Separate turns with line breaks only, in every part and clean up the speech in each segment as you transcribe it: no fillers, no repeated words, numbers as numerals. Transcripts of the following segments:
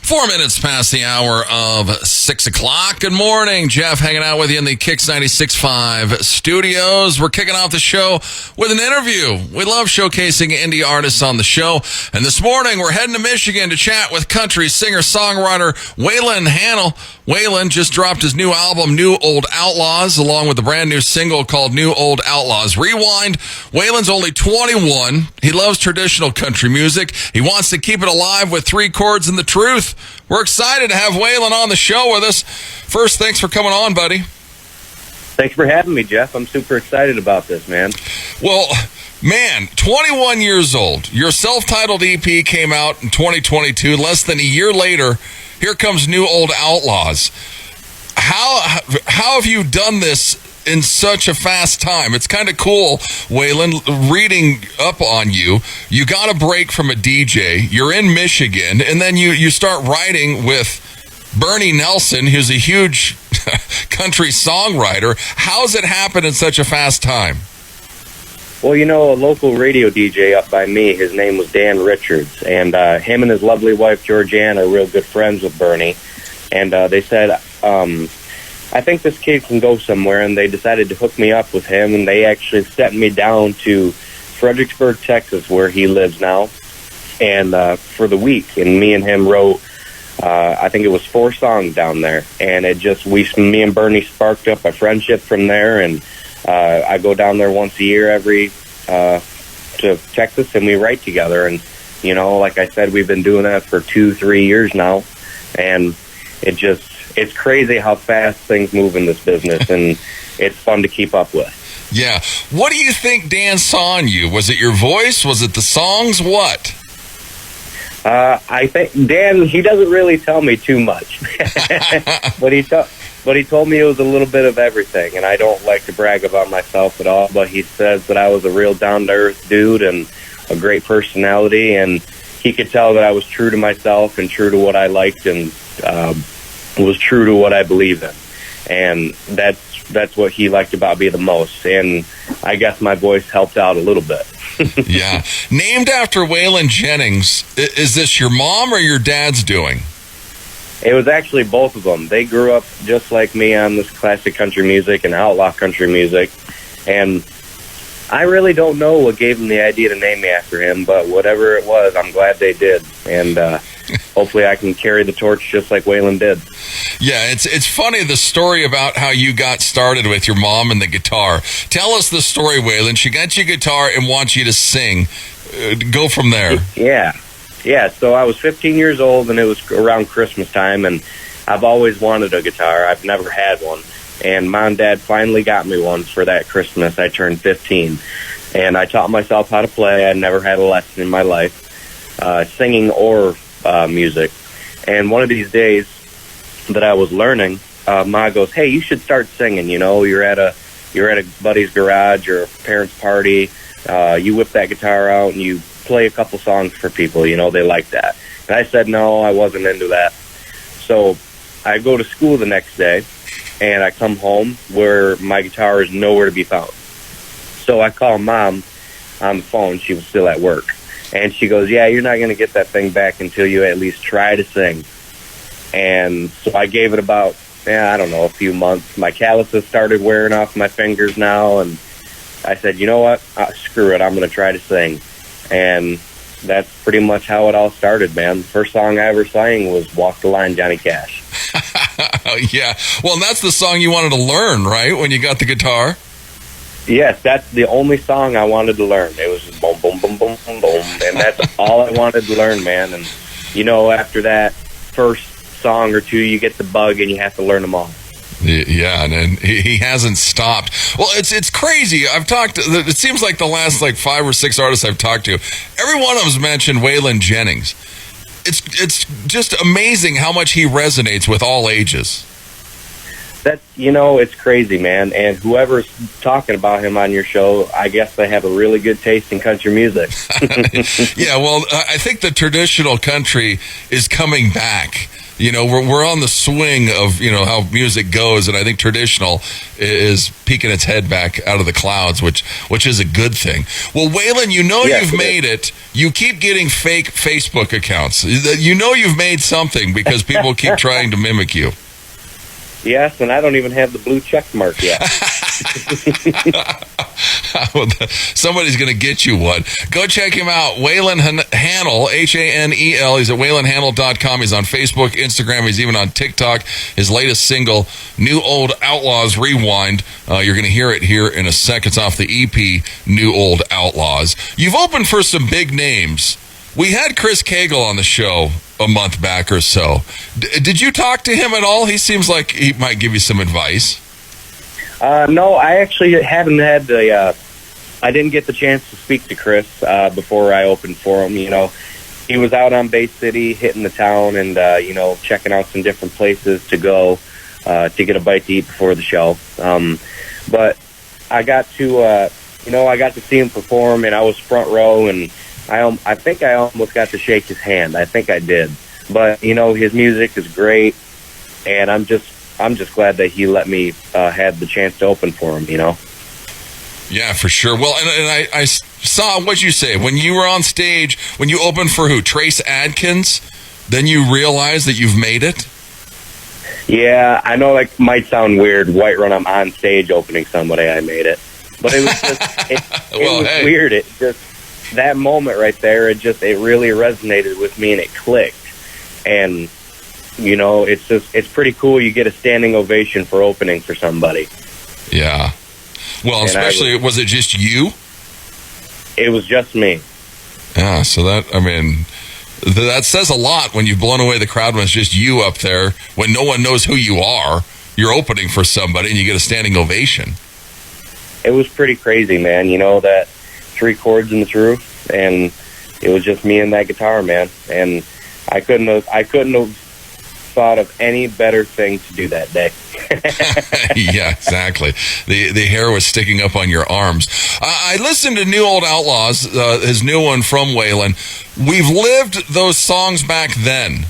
4 minutes past the hour of 6 o'clock. Good morning. Jeff hanging out with you in the KIX 96.5 studios. We're kicking off the show with an interview. We love showcasing indie artists on the show. And this morning, we're heading to Michigan to chat with country singer-songwriter Waylon Hanel. Waylon just dropped his new album, New Old Outlaws, along with a brand new single called New Old Outlaws Rewind. Waylon's only 21. He loves traditional country music. He wants to keep it alive with three chords and the truth. We're excited to have Waylon on the show with us. First, thanks for coming on, buddy.
Thanks for having me, Jeff. I'm super excited about this, man.
Well, man, 21 years old. Your self-titled EP came out in 2022. Less than a year later, here comes New Old Outlaws. How have you done this in such a fast time? It's kind of cool, Waylon, reading up on you. You got a break from a DJ. You're in Michigan, and then you start writing with Bernie Nelson, who's a huge country songwriter. How's it happen in such a fast time?
Well, you know, a local radio DJ up by me, his name was Dan Richards, and him and his lovely wife, Georgianne, are real good friends with Bernie. And they said, I think this kid can go somewhere, and they decided to hook me up with him, and they actually sent me down to Fredericksburg, Texas, where he lives now, and for the week. And me and him wrote, I think it was 4 songs down there, and me and Bernie sparked up a friendship from there, and I go down there once a year to Texas, and we write together. And, you know, like I said, we've been doing that for 2-3 years now, and it's crazy how fast things move in this business, and it's fun to keep up with.
Yeah. What do you think Dan saw in you? Was it your voice? Was it the songs? What?
I think Dan, he doesn't really tell me too much, but he told me it was a little bit of everything, and I don't like to brag about myself at all, but he says that I was a real down-to-earth dude and a great personality, and he could tell that I was true to myself and true to what I liked, and was true to what I believe in. And that's what he liked about me the most, and I guess my voice helped out a little bit.
Yeah. Named after Waylon Jennings, is this your mom or your dad's doing?
It was actually both of them. They grew up just like me on this classic country music and outlaw country music, and I really don't know what gave them the idea to name me after him, but whatever it was, I'm glad they did, and hopefully I can carry the torch just like Waylon did.
Yeah, it's funny, the story about how you got started with your mom and the guitar. Tell us the story, Waylon. She got you a guitar and wants you to sing. Go from there. Yeah, so I was 15 years old, and it was around Christmas time, and I've always wanted a guitar. I've never had one, and Mom and Dad finally got me one for that Christmas. I turned 15, and I taught myself how to play. I never had a lesson in my life, singing or music. And one of these days that I was learning, Ma goes, "Hey, you should start singing. You know, you're at a buddy's garage or a parent's party. You whip that guitar out and you play a couple songs for people. You know, they like that." And I said no, I wasn't into that. So I go to school the next day, and I come home where my guitar is nowhere to be found. So I call Mom on the phone. She was still at work. And she goes, "Yeah, you're not going to get that thing back until you at least try to sing." And so I gave it about, I don't know, a few months. My calluses started wearing off my fingers now, and I said, you know what? Screw it. I'm going to try to sing. And that's pretty much how it all started, man. The first song I ever sang was Walk the Line, Johnny Cash. Yeah. Well, and that's the song you wanted to learn, right, when you got the guitar?
Yes, that's the only song I wanted to learn. It was just boom, boom, boom, boom, boom, boom. And that's all I wanted to learn, man. And, you know, after that first song or two, you get the bug and you have to learn them all.
Yeah, and he hasn't stopped. Well, it's crazy. It seems like the last 5 or 6 artists I've talked to, every one of them's mentioned Waylon Jennings. It's just amazing how much he resonates with all ages.
It's crazy, man. And whoever's talking about him on your show, I guess they have a really good taste in country music.
Yeah, well, I think the traditional country is coming back. You know, we're on the swing of, you know, how music goes, and I think traditional is peeking its head back out of the clouds, which is a good thing. Well, Waylon, you know, you've made it. You keep getting fake Facebook accounts. You know you've made something because people keep trying to mimic you.
Yes, and I don't even have the blue check mark yet.
Somebody's going to get you one. Go check him out. Waylon Hanel, Hanel. He's at WaylonHanel.com. He's on Facebook, Instagram. He's even on TikTok. His latest single, New Old Outlaws Rewind. You're going to hear it here in a second. It's off the EP, New Old Outlaws. You've opened for some big names. We had Chris Cagle on the show a month back or so. Did you talk to him at all? He seems like he might give you some advice.
No, I actually haven't had I didn't get the chance to speak to Chris before I opened for him. You know, he was out on Bay City, hitting the town, and you know, checking out some different places to go to get a bite to eat before the show. But I got to, I got to see him perform, and I was front row, and I think I almost got to shake his hand. I think I did. But, you know, his music is great, and I'm just glad that he let me have the chance to open for him, you know?
Yeah, for sure. Well, and I saw, what'd you say, when you were on stage, when you opened for who? Trace Adkins? Then you realized that you've made it?
Yeah, I know it might sound weird, Whiterun, I'm on stage opening somebody, I made it. But it was just, it was weird. It just, that moment right there, it really resonated with me and it clicked. And, you know, it's pretty cool. You get a standing ovation for opening for somebody.
Yeah. Well, and especially, was it just you?
It was just me.
Yeah, so that says a lot when you've blown away the crowd when it's just you up there, when no one knows who you are. You're opening for somebody and you get a standing ovation.
It was pretty crazy, man. You know, that 3 chords in the roof, and it was just me and that guitar, man. And I couldn't have thought of any better thing to do that day.
Yeah, exactly. The hair was sticking up on your arms. I listened to New Old Outlaws, his new one from Waylon. We've lived those songs back then.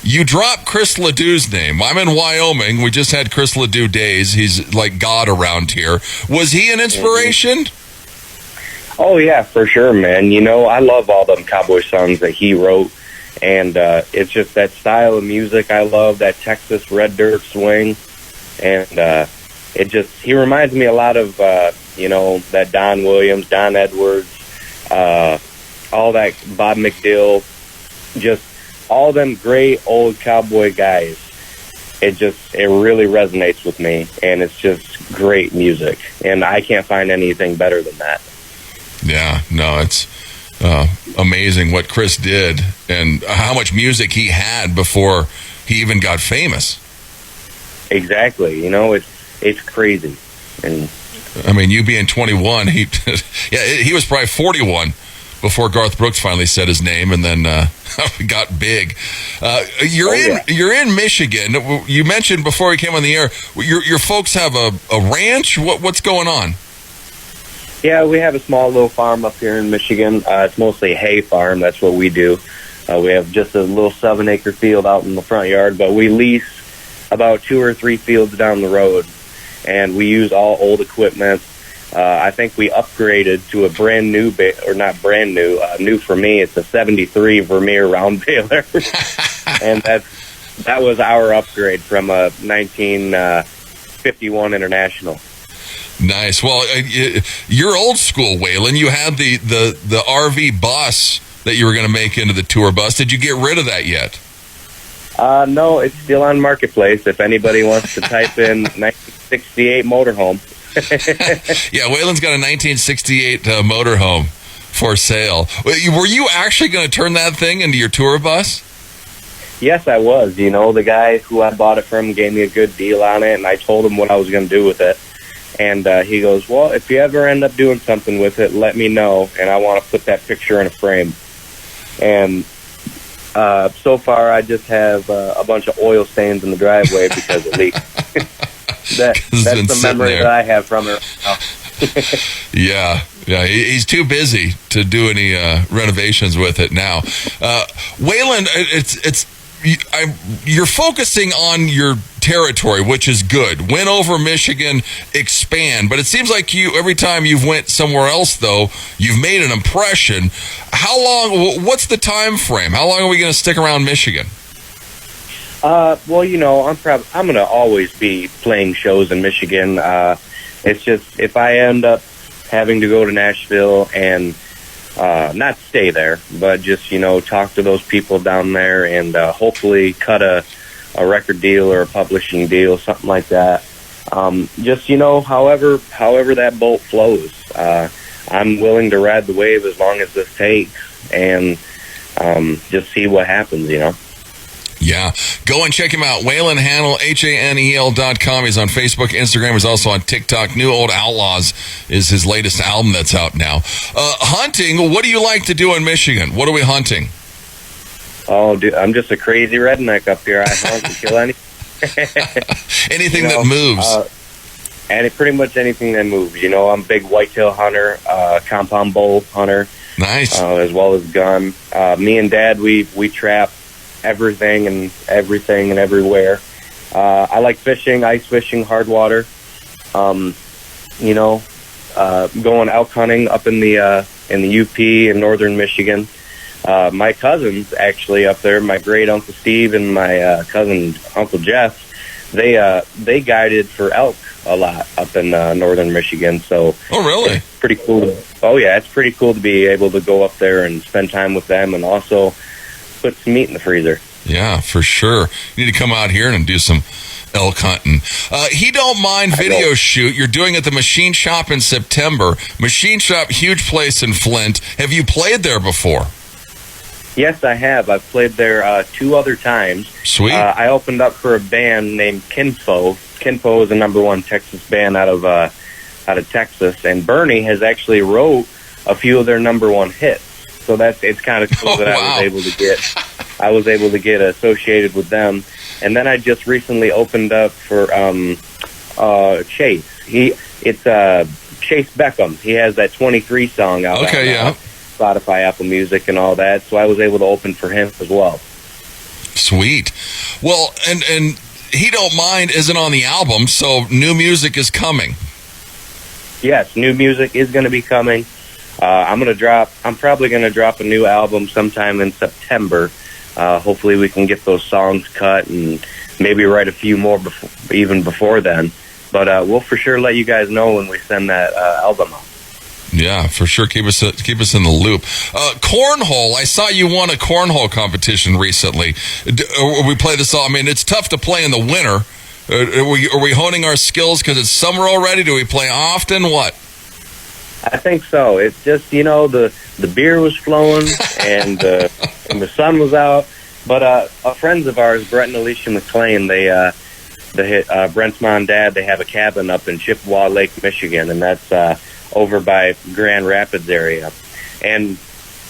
You dropped Chris Ledoux's name. I'm in Wyoming. We just had Chris Ledoux days. He's like God around here. Was he an inspiration?
Oh, yeah, for sure, man. You know, I love all them cowboy songs that he wrote. And it's just that style of music I love, that Texas red dirt swing. And he reminds me a lot of, that Don Williams, Don Edwards, all that Bob McDill, just all them great old cowboy guys. It really resonates with me, and it's just great music. And I can't find anything better than that. Yeah, no, it's amazing what Chris did and how much music he had before he even got famous. Exactly. You know, it's crazy. And I mean, you being 21, he was probably 41 before Garth Brooks finally said his name, and then got big. You're in Michigan. You mentioned before we came on the air, your folks have a ranch. What's going on? Yeah, we have a small little farm up here in Michigan. It's mostly a hay farm. That's what we do. We have just a little 7-acre field out in the front yard, but we lease about 2 or 3 fields down the road, and we use all old equipment. I think we upgraded to a brand new, or not brand new, new for me. It's a 73 Vermeer round baler, and that was our upgrade from a 1951 International. Nice. Well, you're old school, Waylon. You had the RV bus that you were going to make into the tour bus. Did you get rid of that yet? No, it's still on Marketplace. If anybody wants to type in 1968 motorhome. Yeah, Waylon's got a 1968 motorhome for sale. Were you actually going to turn that thing into your tour bus? Yes, I was. You know, the guy who I bought it from gave me a good deal on it, and I told him what I was going to do with it. And he goes, well, if you ever end up doing something with it, let me know, and I want to put that picture in a frame. And so far, I just have a bunch of oil stains in the driveway because it leaked. That's the memory that I have from it. Yeah, he's too busy to do any renovations with it now. Waylon,
you're focusing on your territory, which is good. Win over Michigan, expand. But it seems like every time you've went somewhere else, though, you've made an impression. How long? What's the time frame? How long are we going to stick around Michigan?
Well, you know, I'm going to always be playing shows in Michigan. It's just if I end up having to go to Nashville and not stay there, but just, you know, talk to those people down there and hopefully cut a record deal or a publishing deal, something like that. Just, you know, however that boat flows. I'm willing to ride the wave as long as this takes and just see what happens, you know.
Yeah. Go and check him out. Waylon Hanel, HANEL.com. He's on Facebook, Instagram. He's also on TikTok. New Old Outlaws is his latest album that's out now. Hunting, what do you like to do in Michigan? What are we hunting?
Oh, dude, I'm just a crazy redneck up here. I hunt and kill
anything that moves.
And pretty much anything that moves. You know, I'm a big whitetail hunter, compound bow hunter.
Nice.
As well as gun. Me and Dad, we trap everything and everywhere. I like fishing, ice fishing, hard water. You know, going elk hunting up in the UP in northern Michigan. My cousins actually up there, my great Uncle Steve and my cousin Uncle Jeff, they guided for elk a lot up in northern Michigan. So
oh, really?
It's pretty cool. It's pretty cool to be able to go up there and spend time with them and also put some meat in the freezer.
Yeah, for sure. You need to come out here and do some elk hunting. He Don't Mind video shoot. You're doing at the Machine Shop in September. Machine Shop, huge place in Flint. Have you played there before?
Yes, I have. I've played there 2 other times.
Sweet.
I opened up for a band named Kinfo. Kinfo is a #1 Texas band out of Texas, and Bernie has actually wrote a few of their #1 hits. So it's kind of cool that
wow.
I was able to get associated with them. And then I just recently opened up for Chase. It's Chase Beckham. He has that 23 song out.
Okay, yeah.
Spotify, Apple Music, and all that. So I was able to open for him as well.
Sweet. Well, and He Don't Mind isn't on the album, so new music is coming.
Yes, new music is going to be coming. I'm probably going to drop a new album sometime in September. Hopefully we can get those songs cut and maybe write a few more even before then. But we'll for sure let you guys know when we send that album out.
Yeah, for sure. Keep us in the loop. Cornhole. I saw you won a cornhole competition recently. We play this all. I mean, it's tough to play in the winter. Are we honing our skills because it's summer already? Do we play often? What?
I think so. It's just, you know, the beer was flowing and the sun was out. But friends of ours, Brett and Alicia McClain, Brent's mom and dad, they have a cabin up in Chippewa Lake, Michigan, and that's over by Grand Rapids area. And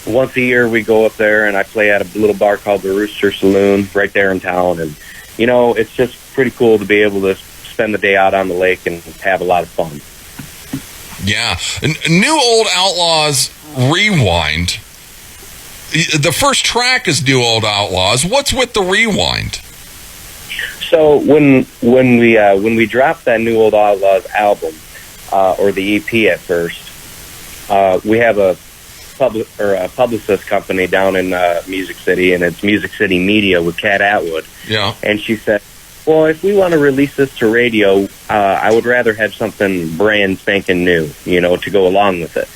once a year we go up there and I play at a little bar called the Rooster Saloon right there in town. And, you know, it's just pretty cool to be able to spend the day out on the lake and have a lot of fun.
Yeah. New Old Outlaws Rewind. The first track is New Old Outlaws. What's with the rewind? So
when we dropped that New Old Outlaws album, or the EP at first, we have a publicist company down in Music City, and it's Music City Media with Kat Atwood.
Yeah.
And she said, well, if we want to release this to radio, I would rather have something brand spanking new, you know, to go along with it.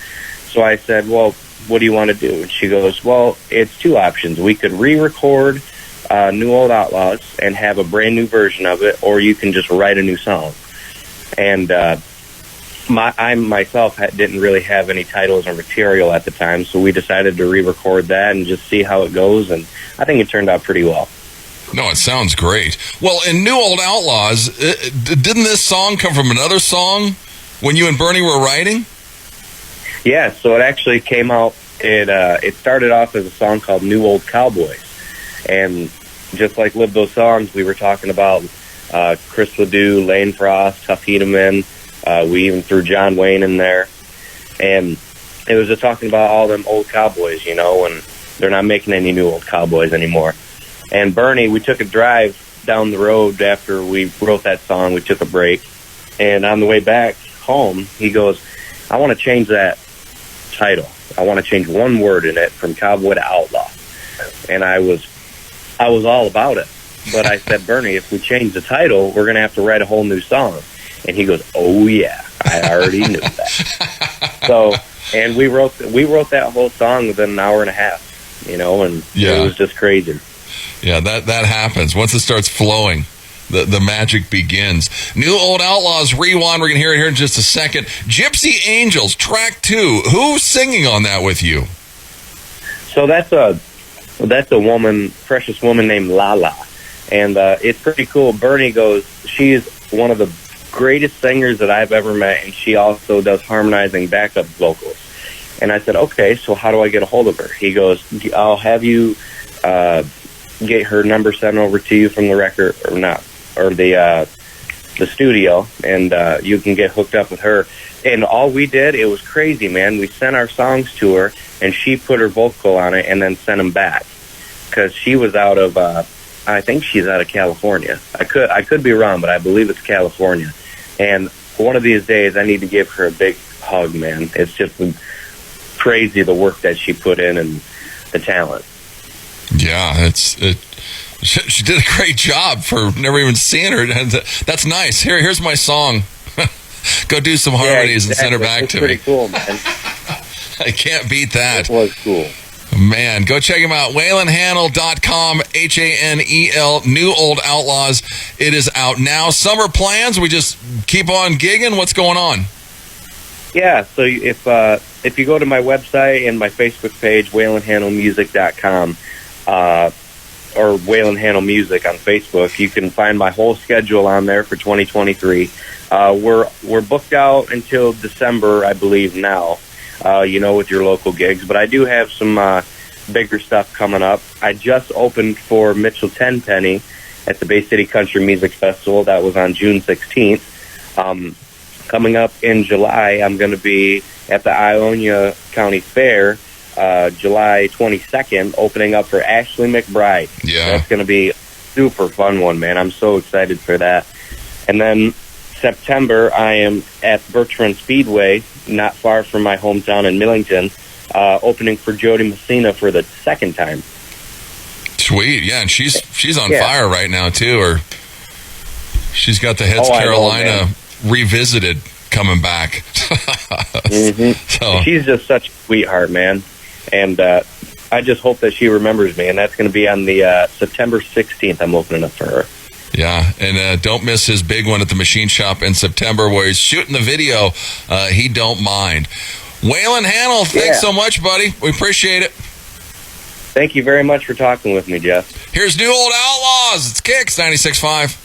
So I said, well, what do you want to do? And she goes, well, it's 2 options. We could re-record New Old Outlaws and have a brand new version of it, or you can just write a new song. And I myself didn't really have any titles or material at the time, so we decided to re-record that and just see how it goes, and I think it turned out pretty well.
No, it sounds great. Well, in New Old Outlaws, didn't this song come from another song when you and Bernie were writing?
Yeah, so it actually came out, it started off as a song called New Old Cowboys, and just like Live Those Songs, we were talking about Chris Ledoux, Lane Frost, Tuff Hedeman. We even threw John Wayne in there. And it was just talking about all them old cowboys, you know, and they're not making any new old cowboys anymore. And Bernie, we took a drive down the road after we wrote that song. We took a break. And on the way back home, he goes, I want to change that title. I want to change one word in it from cowboy to outlaw. And I was all about it. But I said, Bernie, if we change the title, we're going to have to write a whole new song. And he goes, oh, yeah, I already knew that. So, and we wrote that whole song within an hour and a half, you know, and it was just crazy.
Yeah, that happens. Once it starts flowing, the magic begins. New Old Outlaws Rewind. We're going to hear it here in just a second. Gypsy Angels, track 2. Who's singing on that with you?
So that's a woman, precious woman named Lala. And it's pretty cool. Bernie goes, she's one of the greatest singers that I've ever met, and she also does harmonizing backup vocals. And I said, okay, so how do I get a hold of her? He goes, I'll have you get her number sent over to you from the record, or the studio, and you can get hooked up with her. And all we did, it was crazy, man. We sent our songs to her, and she put her vocal on it and then sent them back. Because she was out of, I think she's out of California. I could be wrong, but I believe it's California. And one of these days, I need to give her a big hug, man. It's just crazy the work that she put in and the talent.
Yeah, she did a great job for never even seeing her. That's nice. Here's my song. Go do some harmonies and send her back to me.
Pretty cool, man.
I can't beat that.
It was cool.
Man, go check him out. WaylonHanel.com, Hanel, New Old Outlaws. It is out now. Summer plans? We just keep on gigging? What's going on?
Yeah, so if you go to my website and my Facebook page, WaylonHanelmusic.com, or Waylon Hanel Music on Facebook, you can find my whole schedule on there for 2023. We're booked out until December, I believe, now. With your local gigs. But I do have some bigger stuff coming up. I just opened for Mitchell Tenpenny at the Bay City Country Music Festival. That was on June 16th. Coming up in July, I'm going to be at the Ionia County Fair, July 22nd, opening up for Ashley McBride.
Yeah.
That's going to be a super fun one, man. I'm so excited for that. And then September, I am at Bertrand Speedway, not far from my hometown in Millington, opening for Jody Messina for the second time.
Sweet, yeah, and she's on fire right now too. Or she's got the Heads Carolina Revisited coming back. So
she's just such a sweetheart, man, and I just hope that she remembers me. And that's going to be on the September 16th. I'm opening up for her.
Yeah, and don't miss his big one at the Machine Shop in September where he's shooting the video. He don't mind. Waylon Hanel, thanks so much, buddy. We appreciate it.
Thank you very much for talking with me, Jeff.
Here's New Old Outlaws. It's KIX 96.5.